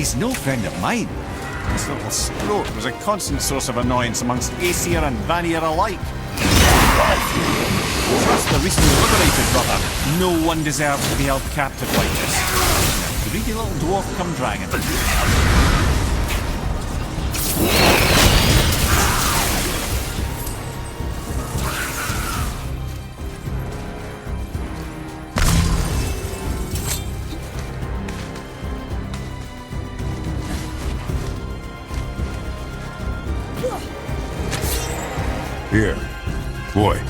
he's no friend of mine. This little scrote was a constant source of annoyance amongst Aesir and Vanir alike. Trust the recently liberated brother. No one deserves to be held captive like this. Greedy little dwarf come dragon. Here, boy.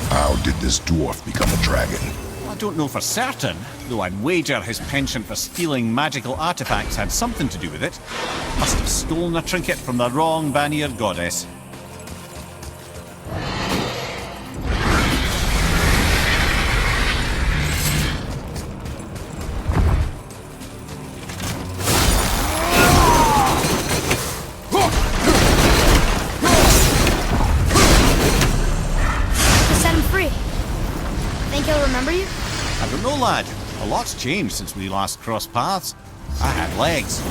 How did this dwarf become a dragon? I don't know for certain, though I'd wager his penchant for stealing magical artifacts had something to do with it. Must have stolen a trinket from the wrong Vanir goddess. No, lad. A lot's changed since we last crossed paths. I had legs.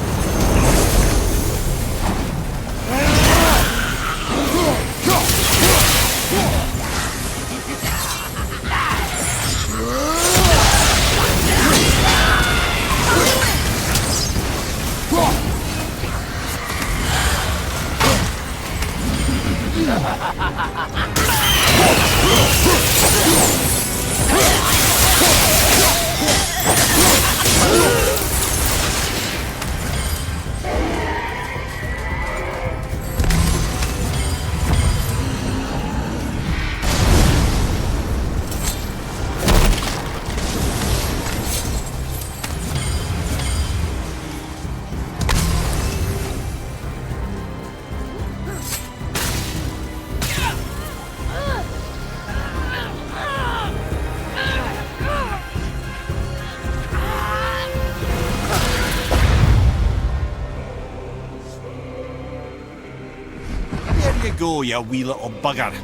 Go, you wee little bugger. Be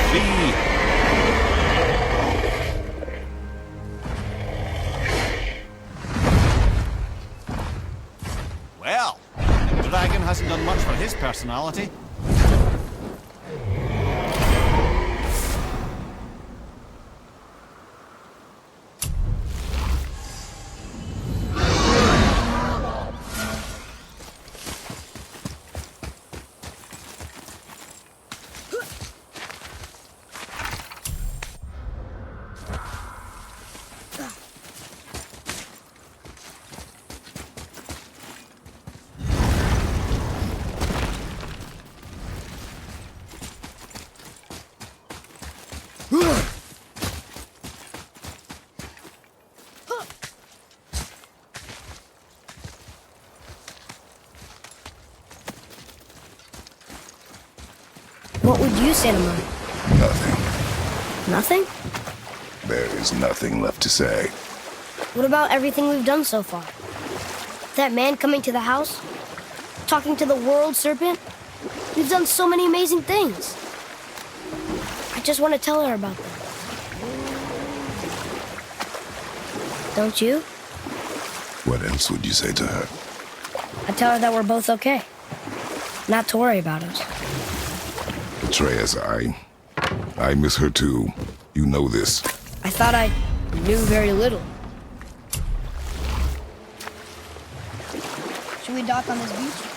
free. Well, the dragon hasn't done much for his personality. What would you say to mine? Nothing. Nothing? There is nothing left to say. What about everything we've done so far? That man coming to the house? Talking to the world serpent? We've done so many amazing things. I just want to tell her about them. Don't you? What else would you say to her? I'd tell her that we're both okay. Not to worry about us. Atreus, I miss her too. You know this. I thought I knew very little. Should we dock on this beach?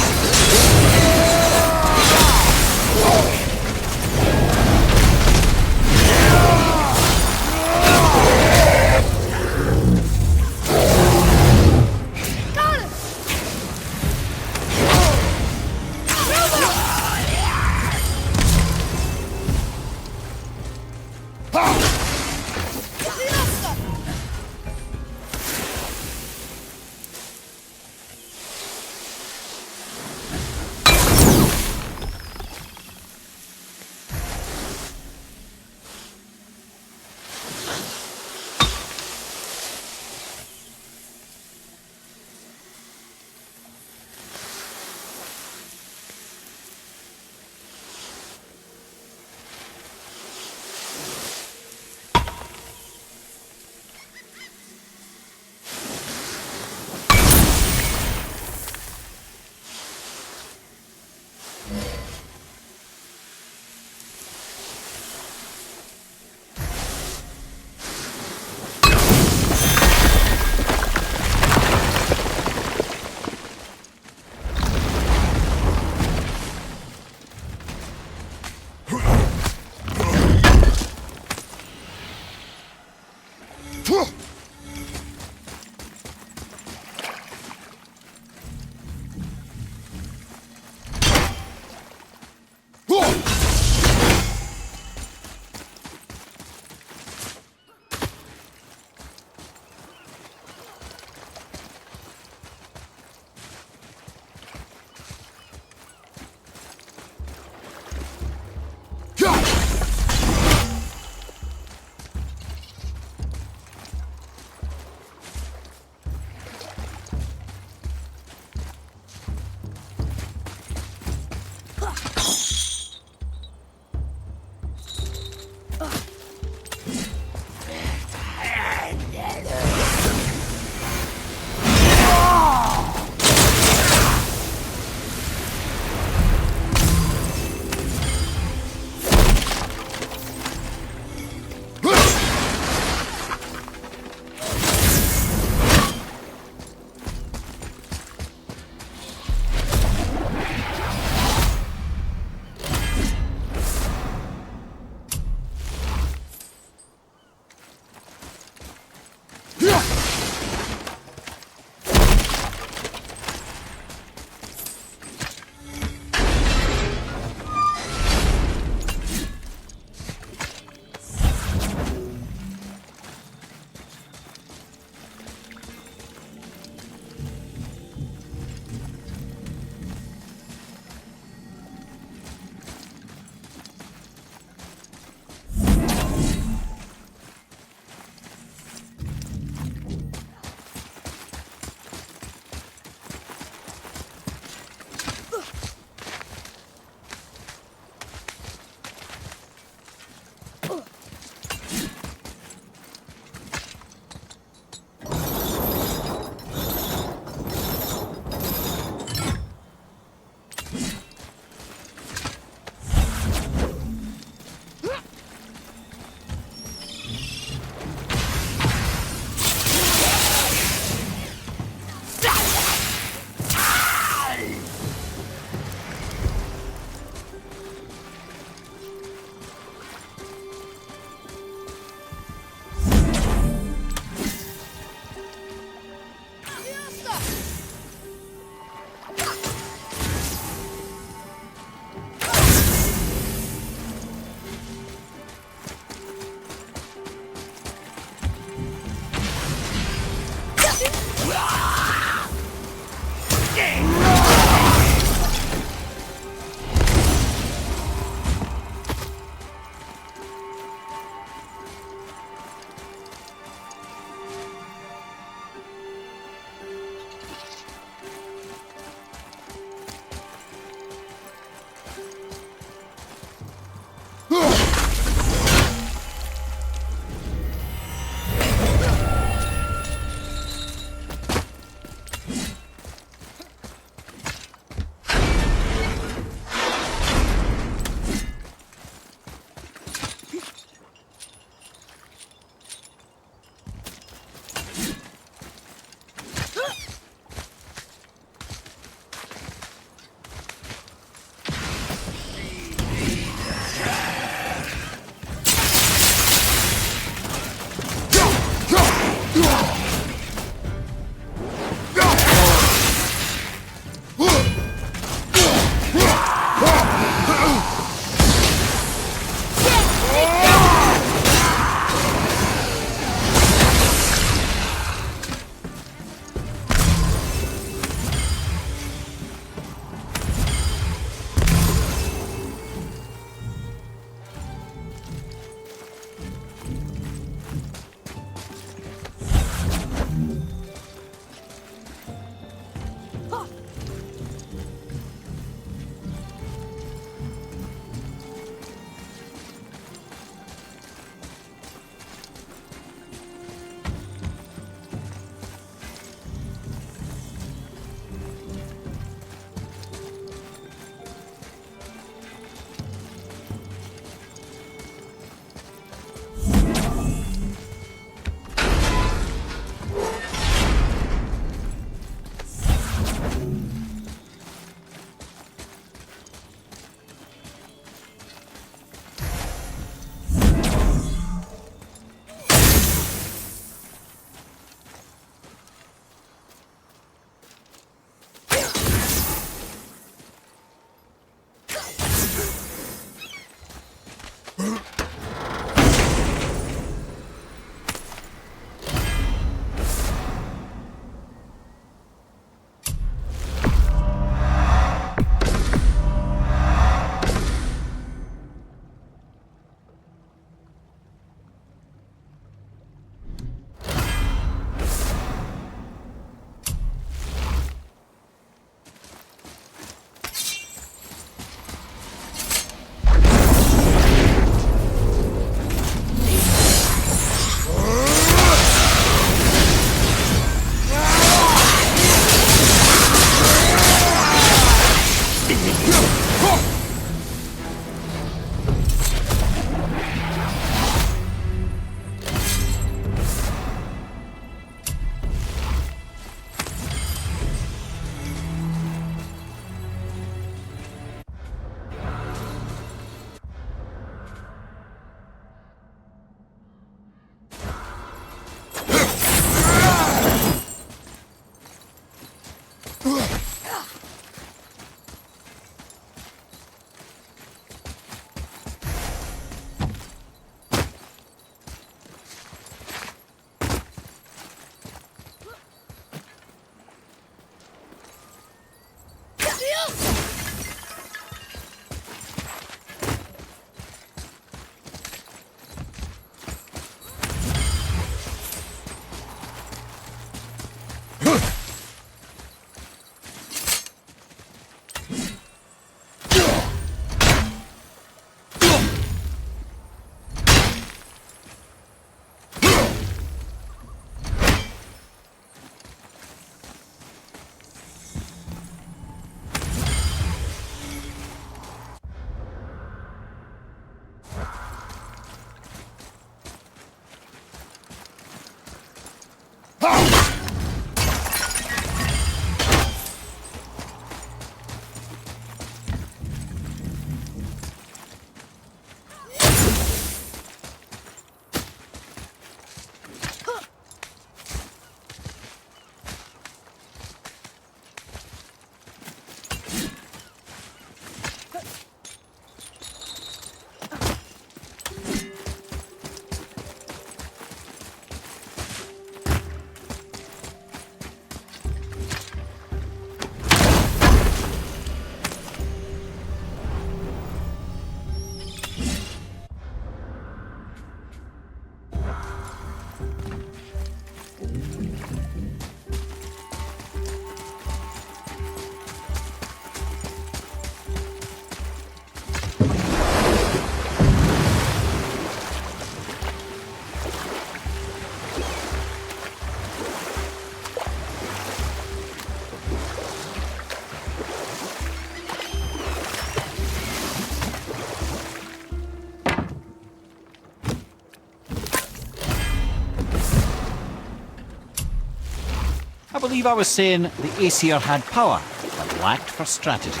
I believe I was saying the Aesir had power, but lacked for strategy.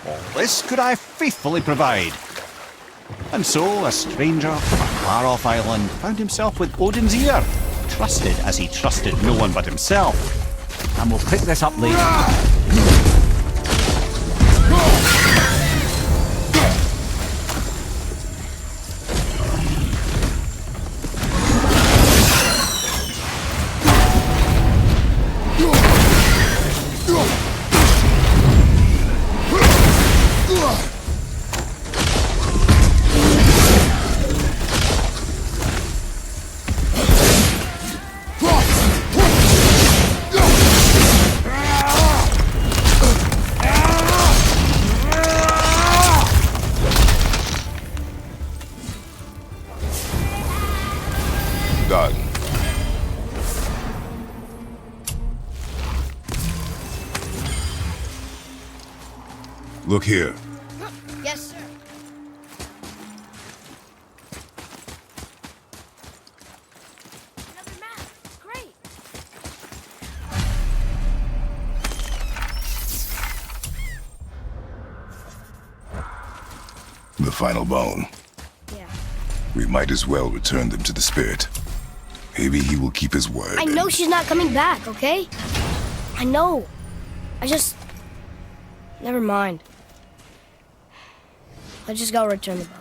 All this could I faithfully provide. And so, a stranger from a far-off island found himself with Odin's ear, trusted as he trusted no one but himself. And we'll pick this up later. Done. Look here. Yes, sir. Another map. Great. The final bone. Yeah. We might as well return them to the spirit. Maybe he will keep his word. I know she's not coming back, okay? I know. I just... Never mind. Let's just go return the bones.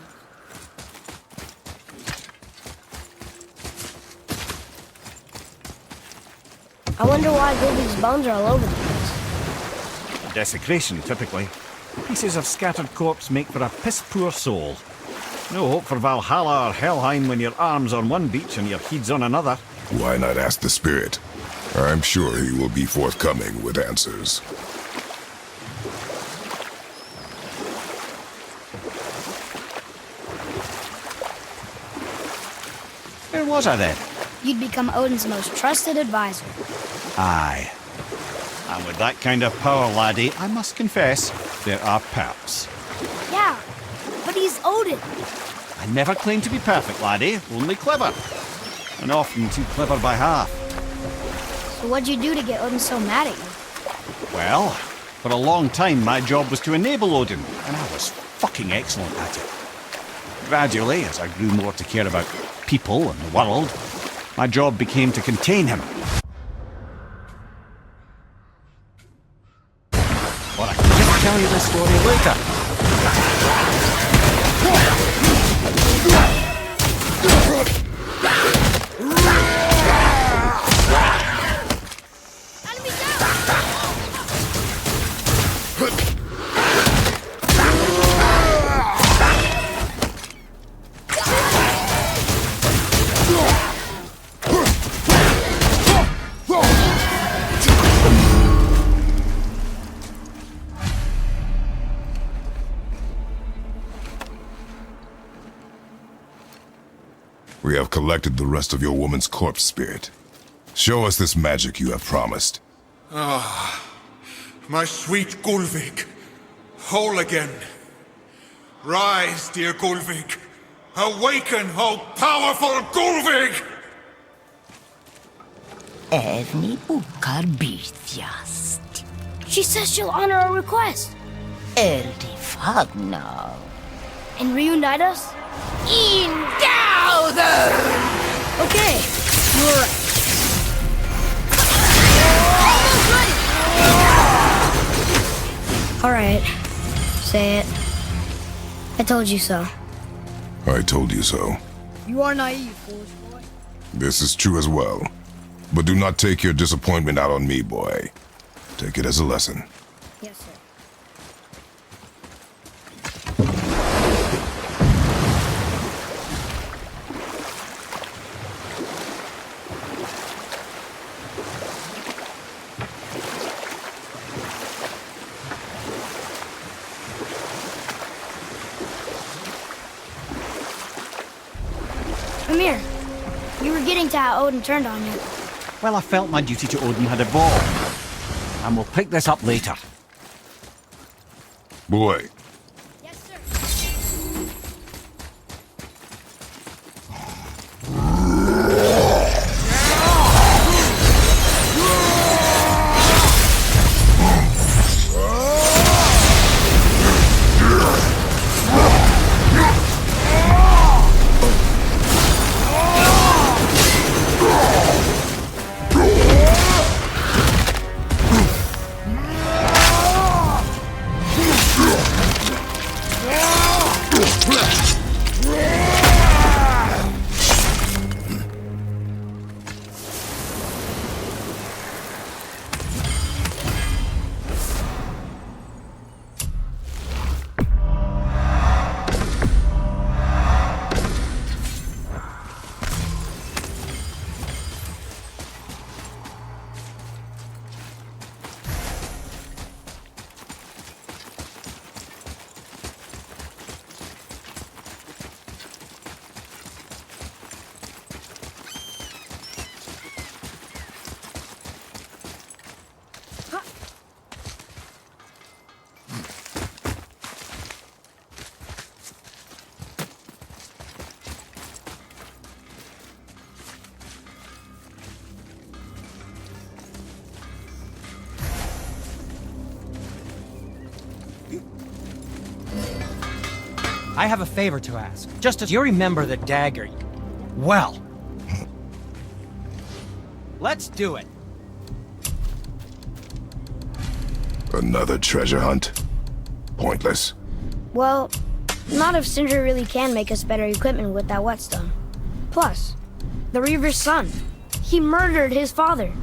I wonder why Goldie's bones are all over the place. Desecration, typically. Pieces of scattered corpse make for a piss-poor soul. No hope for Valhalla or Helheim when your arm's on one beach and your head's on another. Why not ask the spirit? I'm sure he will be forthcoming with answers. Where was I then? You'd become Odin's most trusted advisor. Aye. And with that kind of power, laddie, I must confess, there are perks. Yeah, but he's Odin. I never claimed to be perfect, laddie, only clever. And often too clever by half. So what'd you do to get Odin so mad at you? Well, for a long time my job was to enable Odin, and I was fucking excellent at it. Gradually, as I grew more to care about people and the world, my job became to contain him. Or I can just tell you the story later. We have collected the rest of your woman's corpse spirit. Show us this magic you have promised. My sweet Gulvik, whole again. Rise, dear Gulvik. Awaken, O powerful Gulvik! Evni ukar birtjast. She says she'll honor our request Erdifagna. and reunite us? Indauder! Okay, you're right. All right, say it. I told you so. I told you so. You are naive, foolish boy. This is true as well. But do not take your disappointment out on me, boy. Take it as a lesson. Yes, sir. Amir, you were getting to how Odin turned on you. Well, I felt my duty to Odin had evolved. And we'll pick this up later. Boy, Yes, sir. I have a favor to ask. Just as you remember the dagger. Well. Let's do it. another treasure hunt? Pointless. Well, not if Sindri really can make us better equipment with that whetstone. Plus, the Reaver's son. He murdered his father.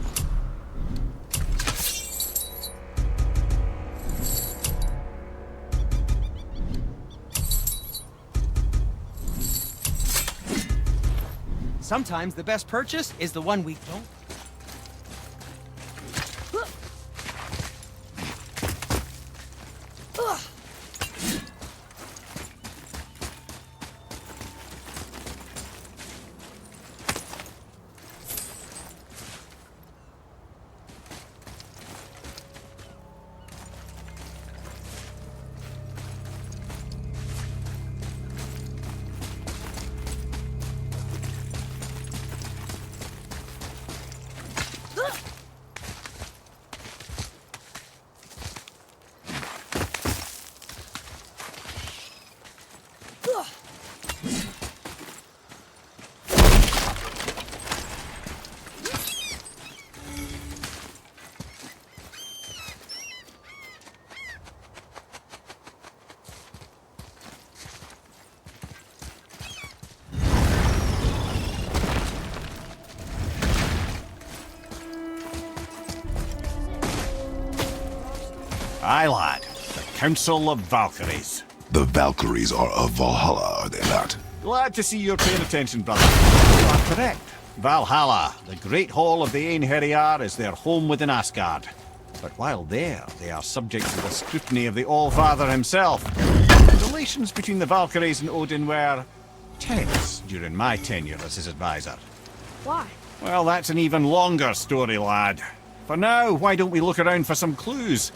Sometimes the best purchase is the one we don't. Aye, lad. The Council of Valkyries. The Valkyries are of Valhalla, are they not? Glad to see you're paying attention, brother. You are correct. Valhalla, the great hall of the Einherjar, is their home within Asgard. But while there, they are subject to the scrutiny of the All-Father himself. Relations between the Valkyries and Odin were tense during my tenure as his advisor. Why? Well, that's an even longer story, lad. For now, why don't we look around for some clues?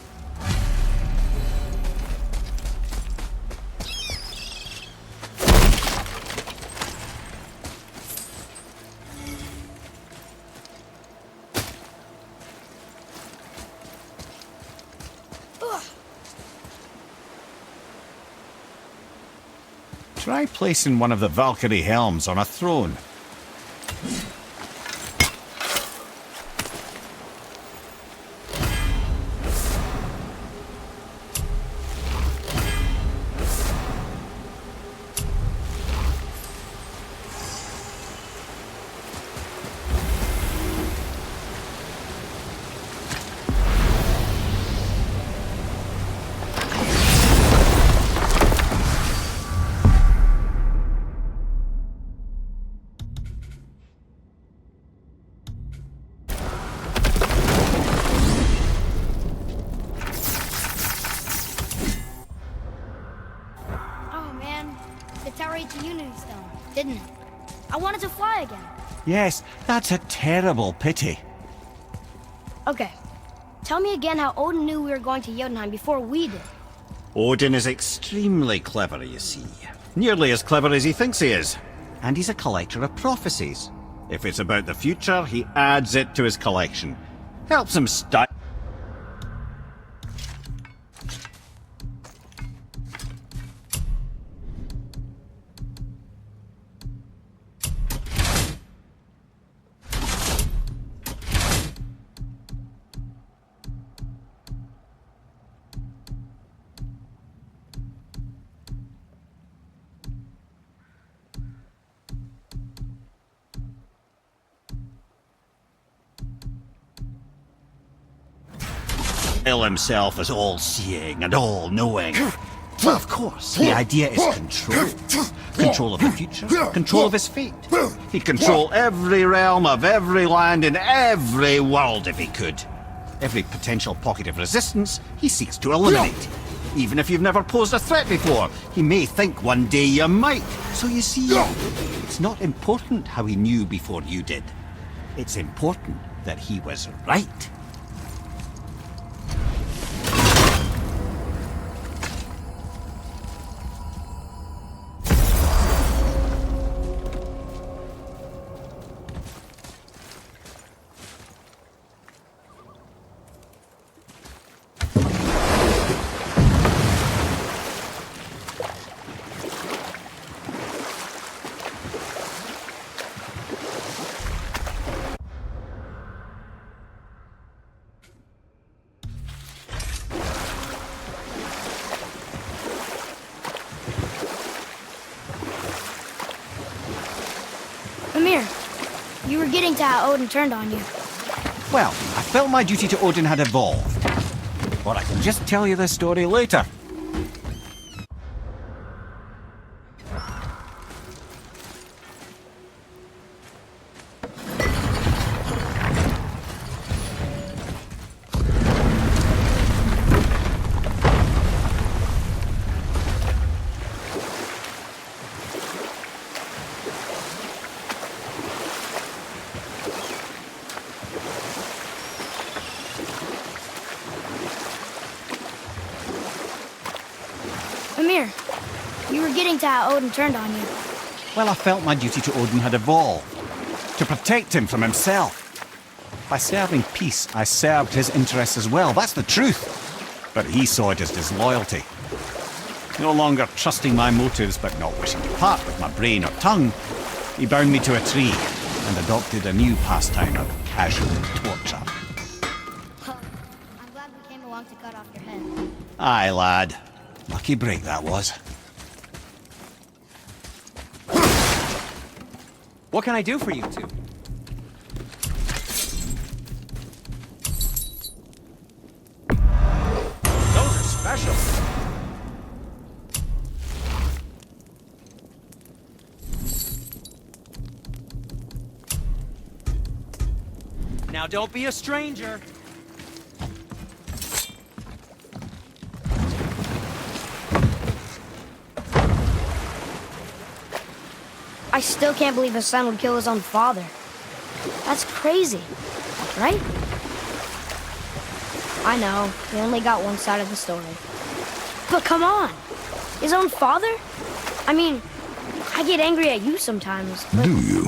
Try placing one of the Valkyrie helms on a throne. Didn't it? I wanted to fly again. Yes, that's a terrible pity. Okay. Tell me again how Odin knew we were going to Jotunheim before we did. Odin is extremely clever, you see. Nearly as clever as he thinks he is. And he's a collector of prophecies. If it's about the future, he adds it to his collection. Helps him start. Himself as all-seeing and all-knowing. Well, of course, the idea is control. Control of the future, control of his fate. He'd control every realm of every land in every world if he could. Every potential pocket of resistance he seeks to eliminate. Even if you've never posed a threat before, he may think one day you might. So you see, it's not important how he knew before you did. It's important that he was right. You were getting to how Odin turned on you. Well, I felt my duty to Odin had evolved. Or I can just tell you this story later. You were getting to how Odin turned on you. Well, I felt my duty to Odin had evolved. To protect him from himself. By serving peace, I served his interests as well. That's the truth. But he saw it as disloyalty. No longer trusting my motives, but not wishing to part with my brain or tongue, he bound me to a tree and adopted a new pastime of casual torture. I'm glad we came along to cut off your head. Aye, lad. Lucky break that was. What can I do for you two? Those are special. Now don't be a stranger. I still can't believe his son would kill his own father. That's crazy, right? I know, we only got one side of the story. But come on! His own father? I mean, I get angry at you sometimes, but... Do you?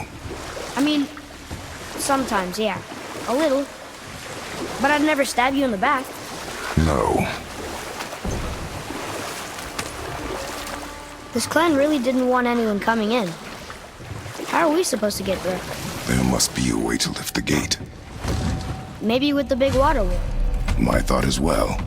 I mean, sometimes, yeah. A little. But I'd never stab you in the back. No. This clan really didn't want anyone coming in. How are we supposed to get through? There must be a way to lift the gate. Maybe with the big water wheel. My thought as well.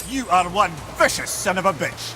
You are one vicious son of a bitch.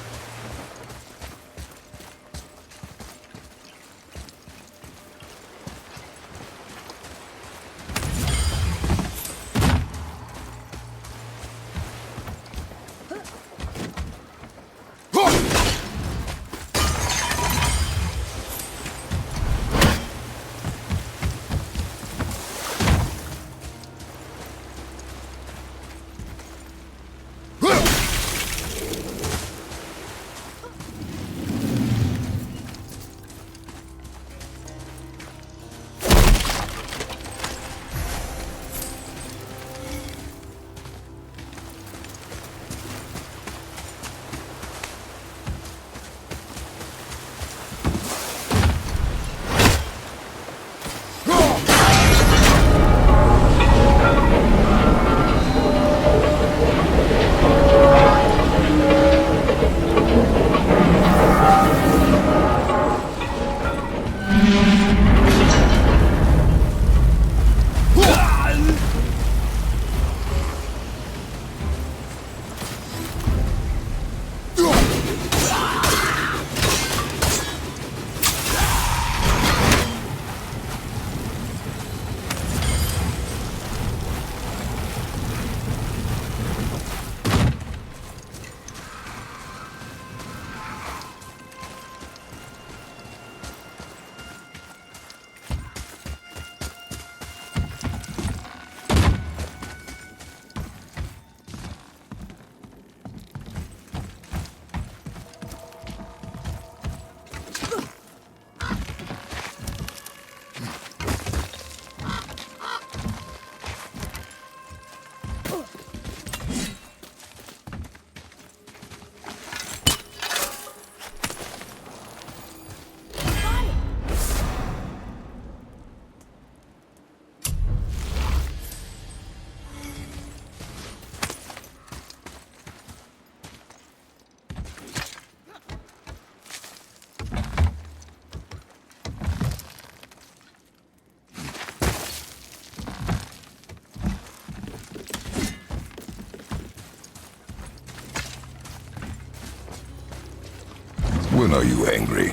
When are you angry?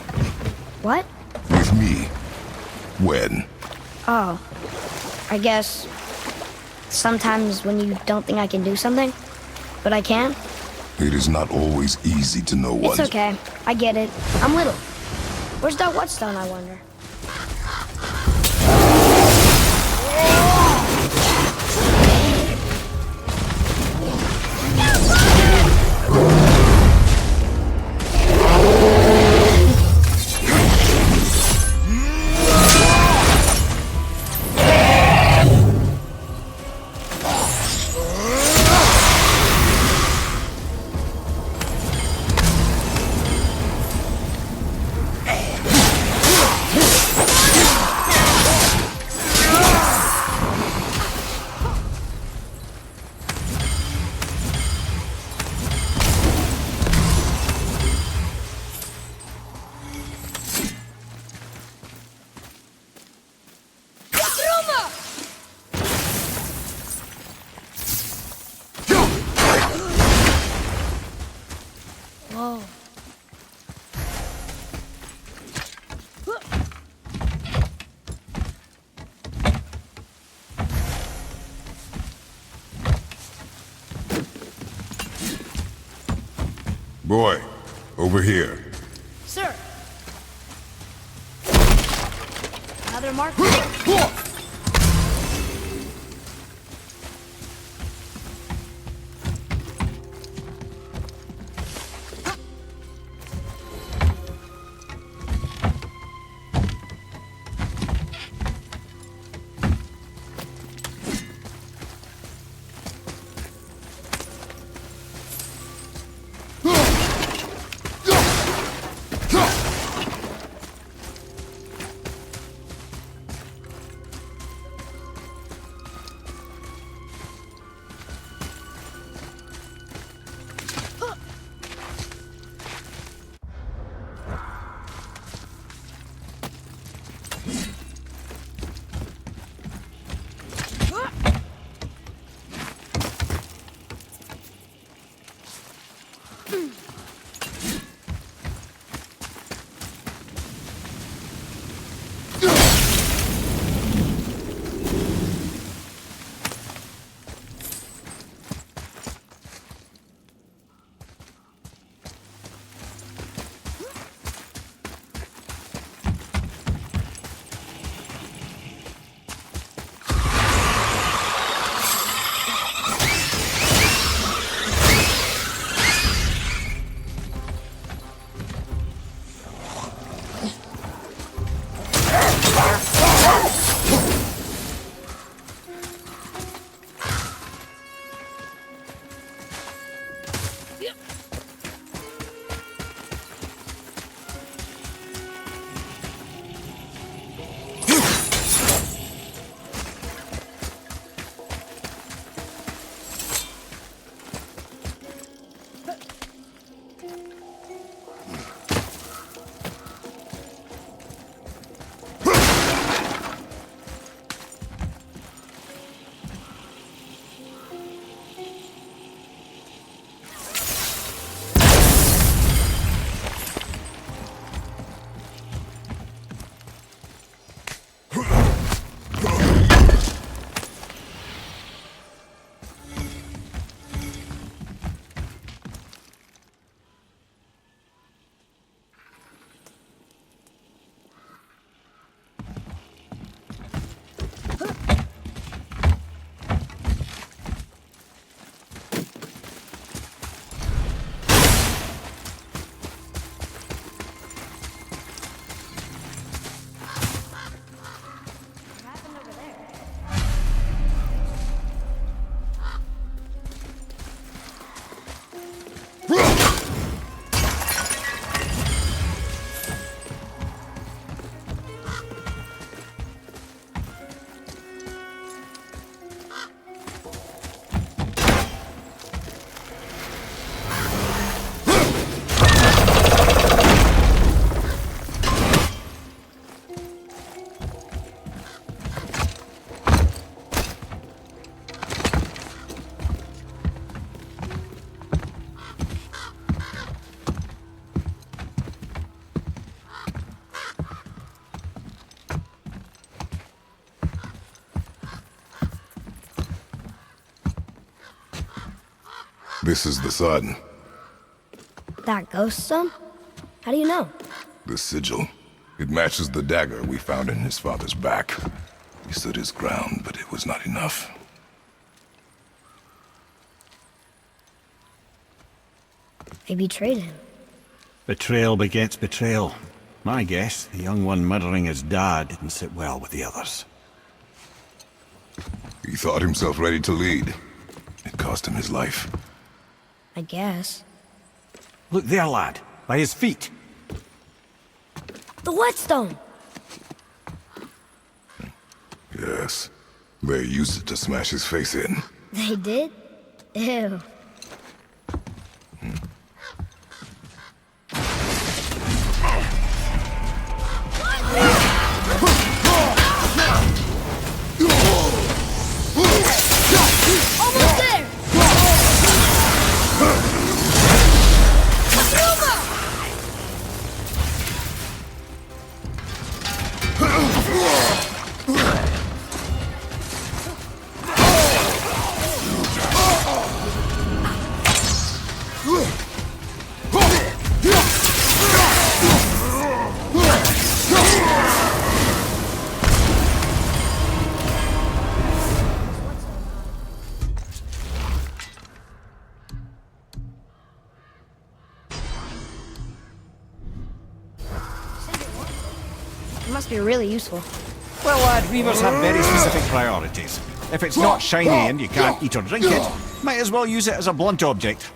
What? With me. When? Oh. I guess... sometimes when you don't think I can do something, but I can. It is not always easy to know It's one's... okay. I get it. I'm little. Where's that whetstone, I wonder? Boy, over here. Sir. Another mark. This is the sun. That ghost son? How do you know? The sigil. It matches the dagger we found in his father's back. He stood his ground, but it was not enough. They betrayed him. Betrayal begets betrayal. My guess, the young one murdering his dad didn't sit well with the others. He thought himself ready to lead. It cost him his life. I guess. Look there, lad. By his feet. The whetstone! Yes. They used it to smash his face in. They did? Ew. Almost there! It must be really useful. Well, lad, reavers have very specific priorities. If it's not shiny and you can't eat or drink it, might as well use it as a blunt object.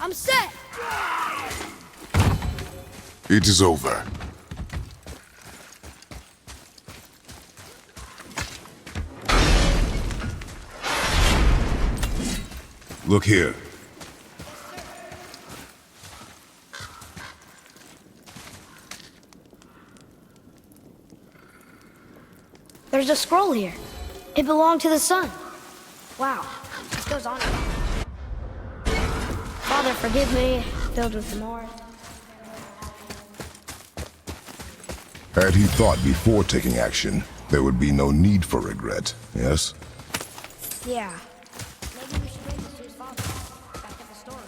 I'm set! It is over. Look here. There's a scroll here. It belonged to the sun. Wow, this goes on. Father, forgive me, filled with remorse. Had he thought before taking action, there would be no need for regret, yes? Yeah. Maybe we should bring this to his father. Back at the store.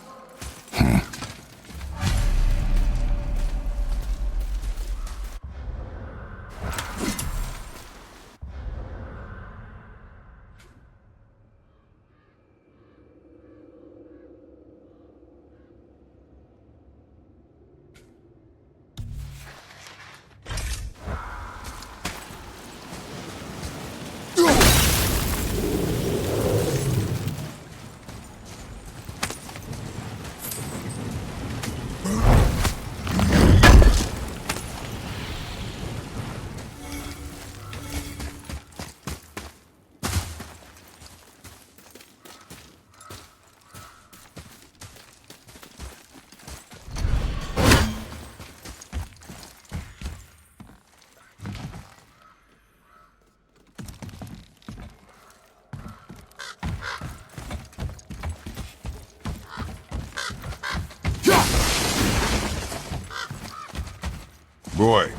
Boy,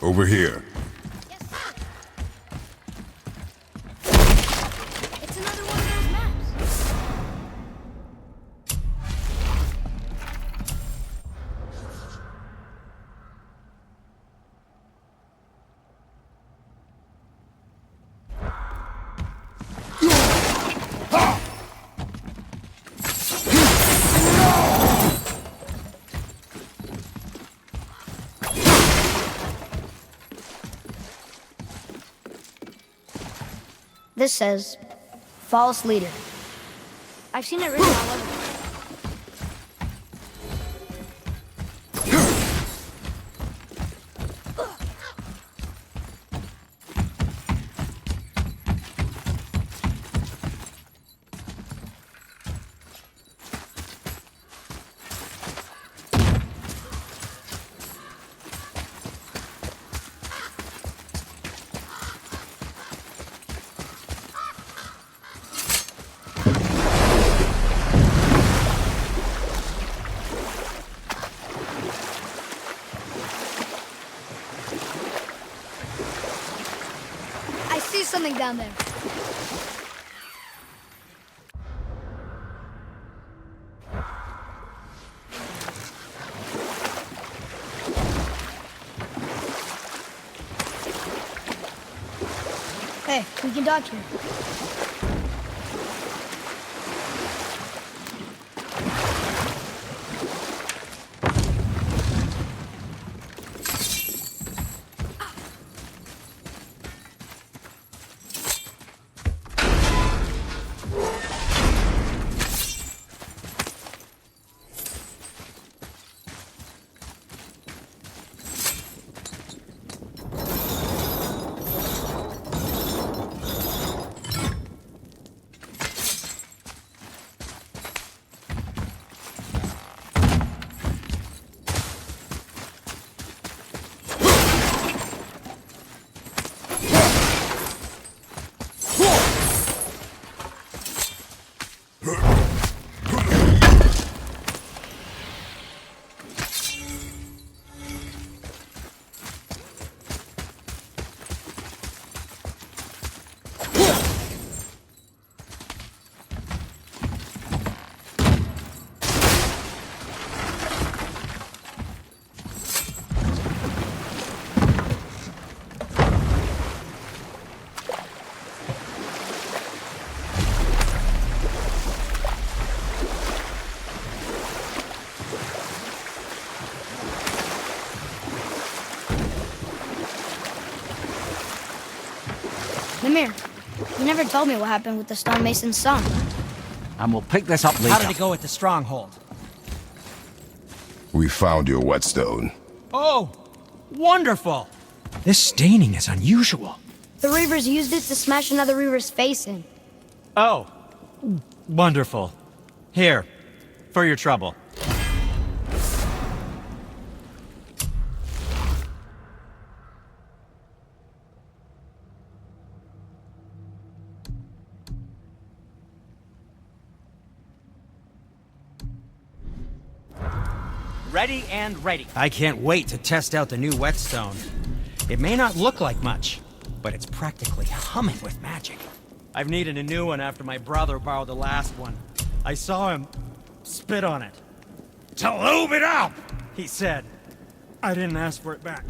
over here. Yes, sir. It's another one of those maps. This says, false leader. I've seen it written all over. I see something down there. Hey, we can dodge here. Mimir, you never told me what happened with the stonemason's son. And we'll pick this up later. How did it go at the stronghold? We found your whetstone. Oh, wonderful! This staining is unusual. The Reavers used it to smash another Reaver's face in. Oh, wonderful. Here, for your trouble. Ready and ready. I can't wait to test out the new whetstone. It may not look like much, but it's practically humming with magic. I've needed a new one after my brother borrowed the last one. I saw him spit on it. "To lube it up," he said. I didn't ask for it back.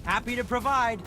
Happy to provide.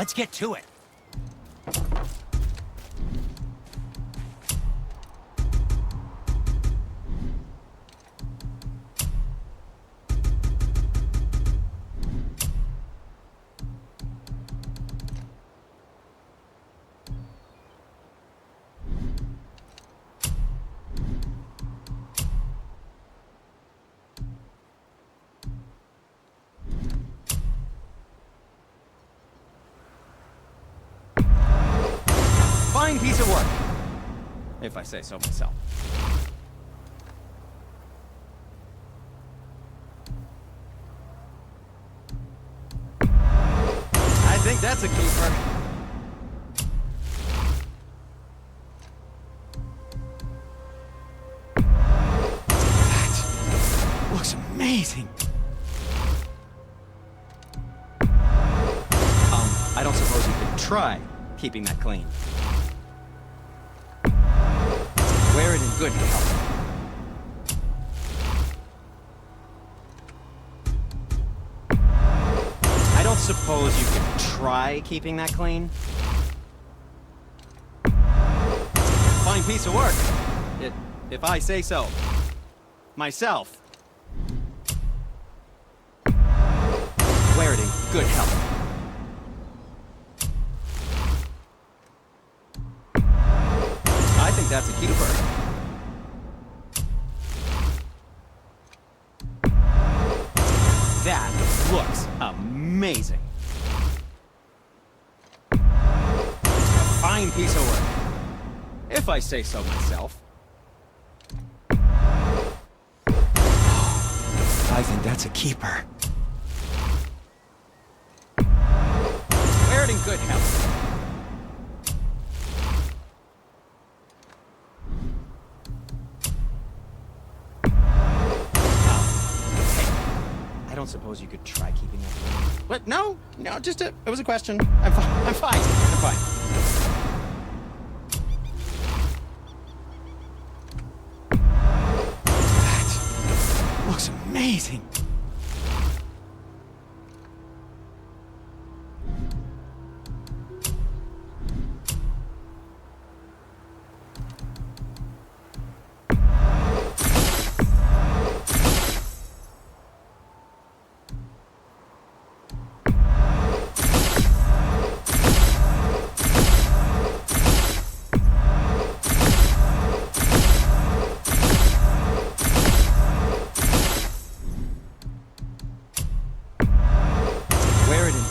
let's get to it. Fine piece of work, if I say so myself. I think that's a keeper. That looks amazing. I don't suppose you could try keeping that clean. Wear it in good health. I don't suppose you could try keeping that clean. Fine piece of work, if I say so myself. Wear it in good health. I think that's a keeper. That looks amazing. A fine piece of work, if I say so myself. I think that's a keeper. Wear it in good health. I don't suppose you could try keeping that clean. What? No, just it was a question. I'm fine. That looks amazing.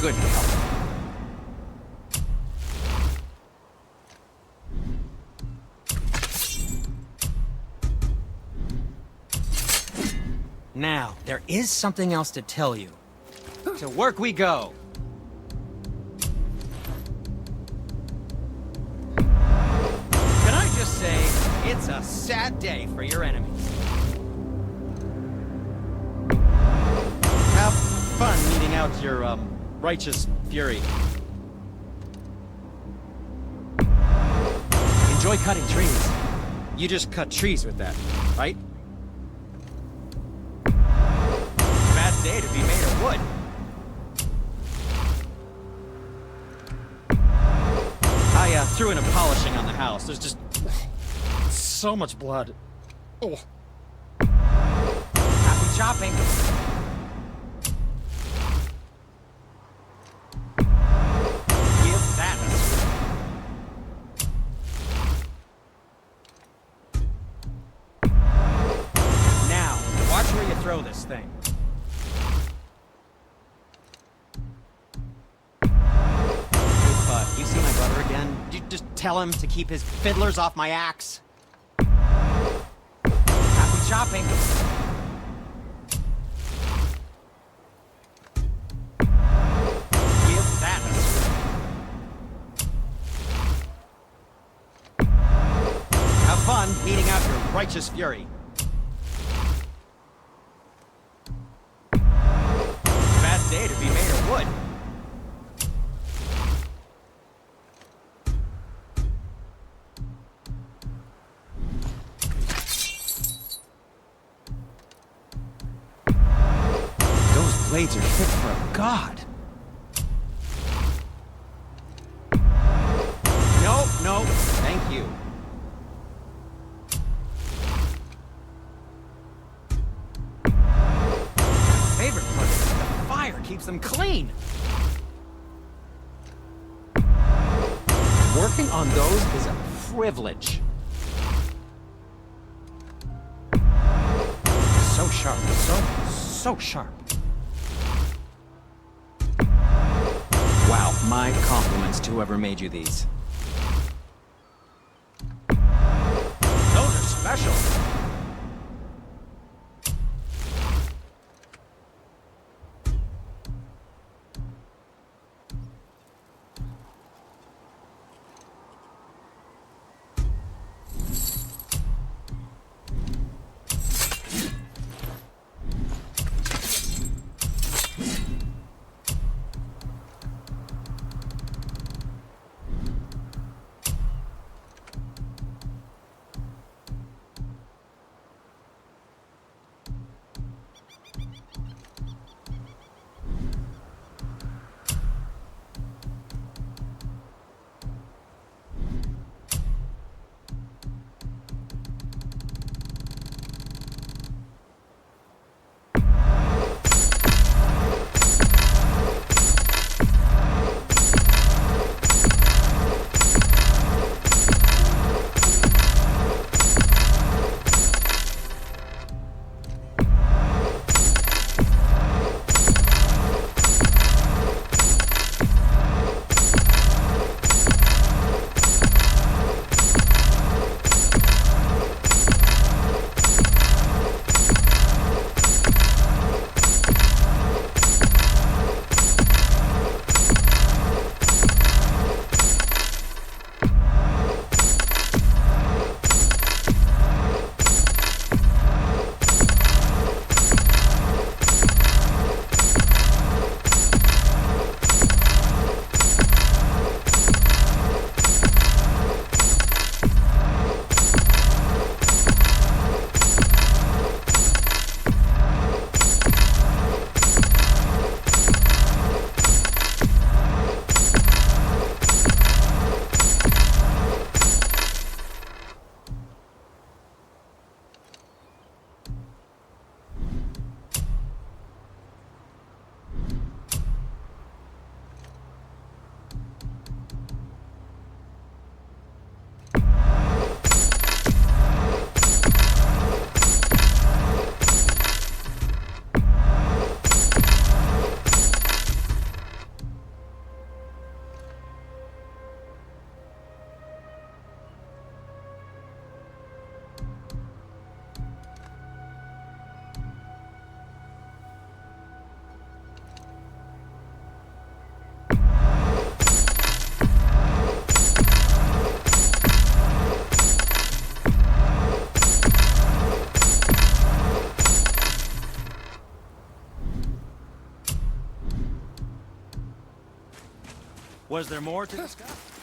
Good health. Now, there is something else to tell you. To work we go. Can I just say, it's a sad day for your enemies. Have fun meeting out your, righteous fury. Enjoy cutting trees. You just cut trees with that, right? Bad day to be made of wood. I threw in a polishing on the house. There's just so much blood. Oh. Happy chopping. Throw this thing. If you see my brother again, you just tell him to keep his fiddlers off my axe. Happy chopping. Give that a swing. Have fun meeting out your righteous fury. Day to be made of wood. Those blades are fit for a god. insane! Working on those is a privilege. So sharp, so sharp. Wow, my compliments to whoever made you these. Those are special. Was there more to discuss?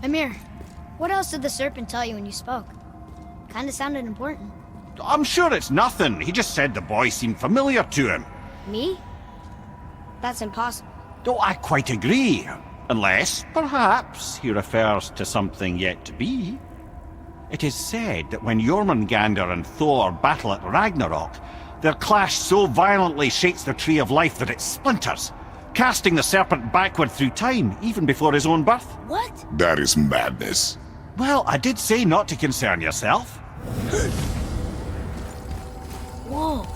Amir, what else did the serpent tell you when you spoke? Kinda sounded important. I'm sure it's nothing. He just said the boy seemed familiar to him. Me? That's impossible. Oh, I quite agree. Unless, perhaps, he refers to something yet to be. It is said that when Jormungandr and Thor battle at Ragnarok, their clash so violently shakes the Tree of Life that it splinters, casting the serpent backward through time, even before his own birth. What? That is madness. Well, I did say not to concern yourself. Whoa.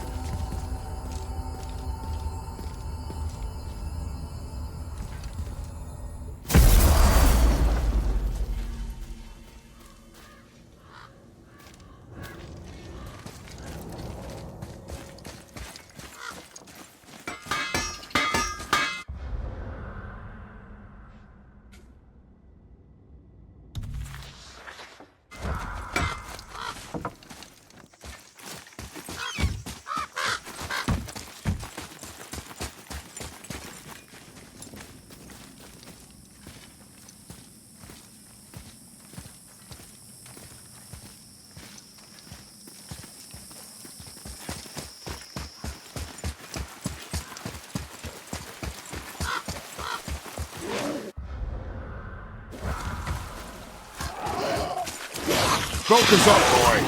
Focus up, boy.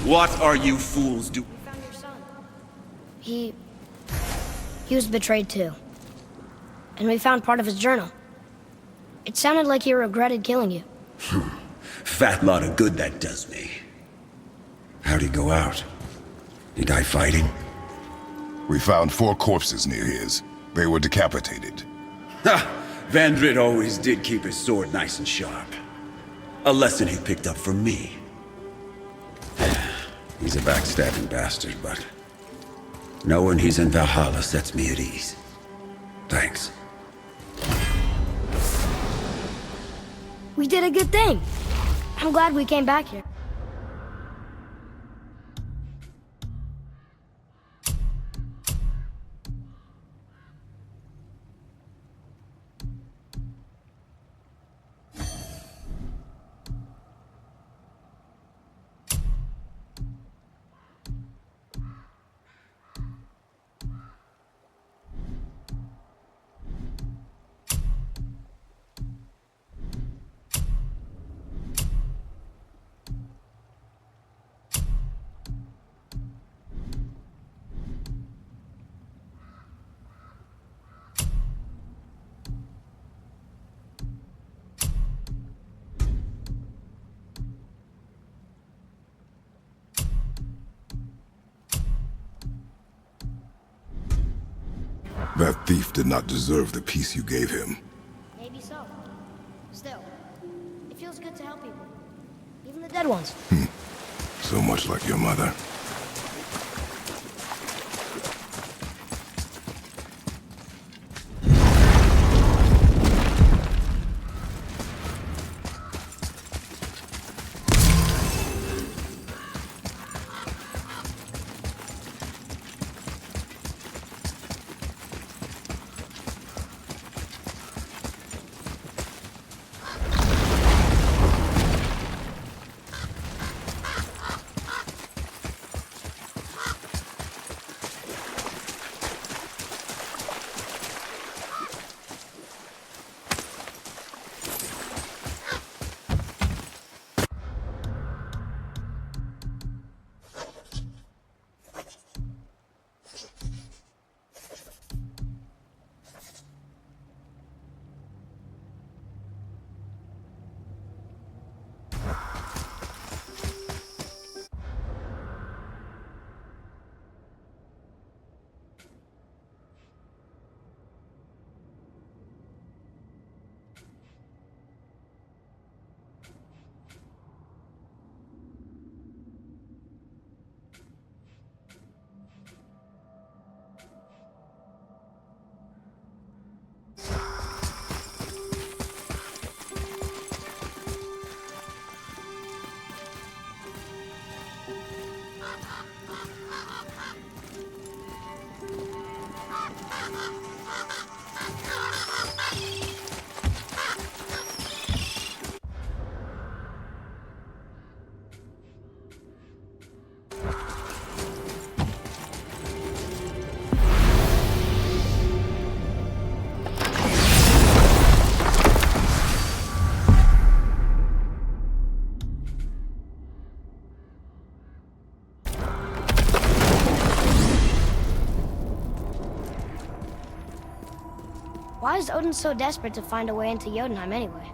What are you fools doing? We found your son. He was betrayed too. And we found part of his journal. It sounded like he regretted killing you. Fat lot of good that does me. How'd he go out? He die fighting? We found 4 corpses near his. They were decapitated. Ha! Vandrit always did keep his sword nice and sharp. A lesson he picked up from me. He's a backstabbing bastard, but knowing he's in Valhalla sets me at ease. Thanks. We did a good thing. I'm glad we came back here. That thief did not deserve the peace you gave him. Maybe so. Still, it feels good to help people. Even the dead ones. So much like your mother. Why is Odin so desperate to find a way into Jotunheim anyway?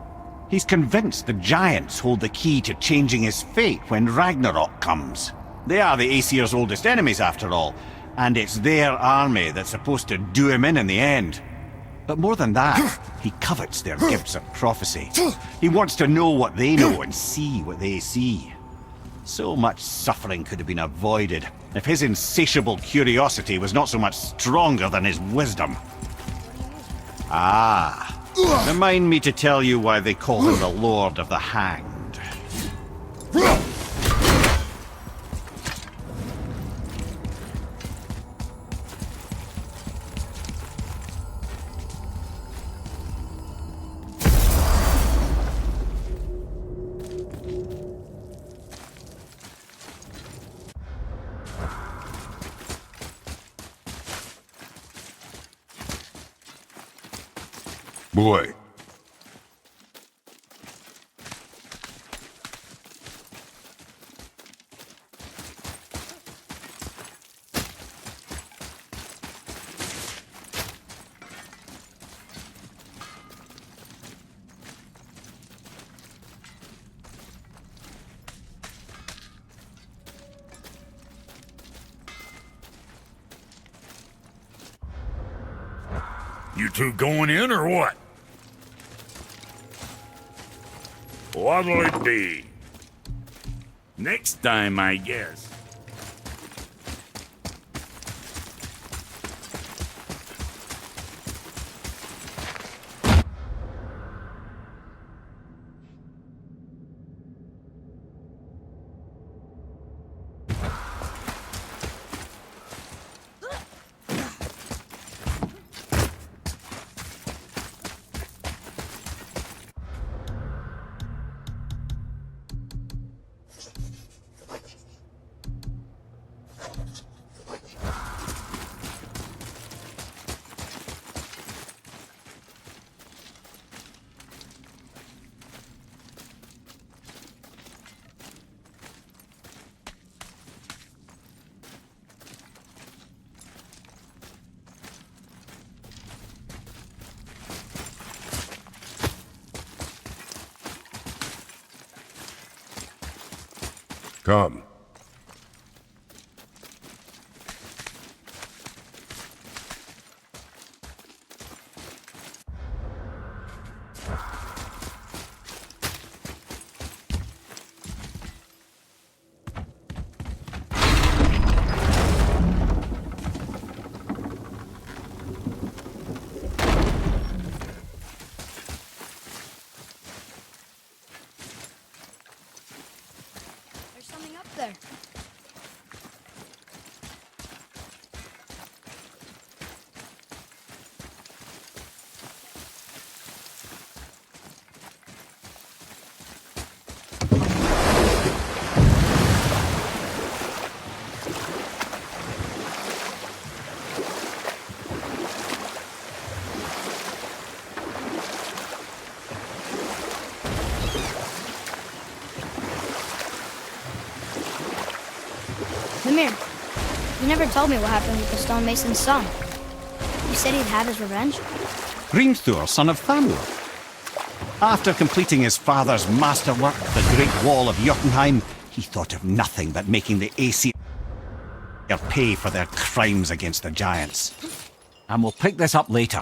He's convinced the giants hold the key to changing his fate when Ragnarok comes. They are the Aesir's oldest enemies, after all, and it's their army that's supposed to do him in the end. But more than that, he covets their gifts of prophecy. He wants to know what they know and see what they see. So much suffering could have been avoided if his insatiable curiosity was not so much stronger than his wisdom. Ah, remind me to tell you why they call him the Lord of the Hanged. Boy. You two going in or what? What'll it be? Next time, I guess. Come. There's something up there. Mimir, you never told me what happened with the stonemason's son. You said he'd have his revenge? Hrimthur, son of Thamur. After completing his father's masterwork, the Great Wall of Jotunheim, he thought of nothing but making the Aesir pay for their crimes against the giants. And we'll pick this up later.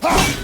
Ha!